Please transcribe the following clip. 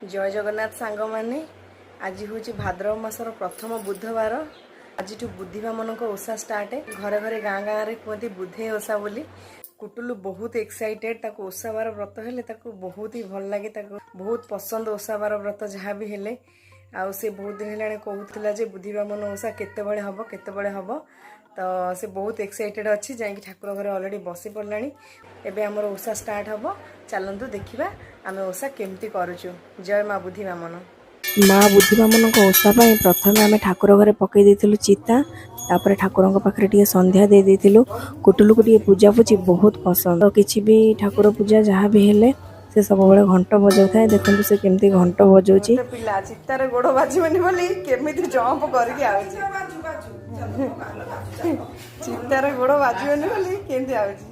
जय जगन्नाथ सांग माने आज हूँ भाद्रव मासर प्रथम बुधवार आज बुद्धिमा मन को ओषा स्टार्ट है घरे घरे गाँ गाँव में कहते बुधे ओषा बोली कुटुलू बहुत एक्साइटेड ताको ओषा बार व्रत हेले ताको बहुत ही भल लगे ताको बहुत पसंद ओषा बार व्रत जहाँ भी हेले आउ से बहुत दिन हेलाने कहूला जे बुद्धिमा मन ओषा केतेबेले हब तो से बहुत एक्साइटेड अच्छी जाकि ठाकुर घरे ऑलरेडी बसी पड़लानी एबे हमर ओषा स्टार्ट हबो चलंतु देखिबा आमे ओषा केमती करूछु। जय माँ बुद्धिमा मन। माँ बुद्धिमा मन को ओषा पाई प्रथम आम ठाकुर घरे पकई देथिलु चिता तापर ठाकुर पाखे टे संध्या दे देथिलु। कुटुलु को टे पूजा पूजी बहुत पसंद तो किछि भी ठाकुर पूजा जहाँ भी हेले से सब बड़े घंट बजाउ थाए देखंतु से केमती घंट बजाउची पिला चित्तार गोड़ बाजिबनी बोली केमिति जंप करके आउची चित्तार गोड़ बाजिबनी बोली केमती आउची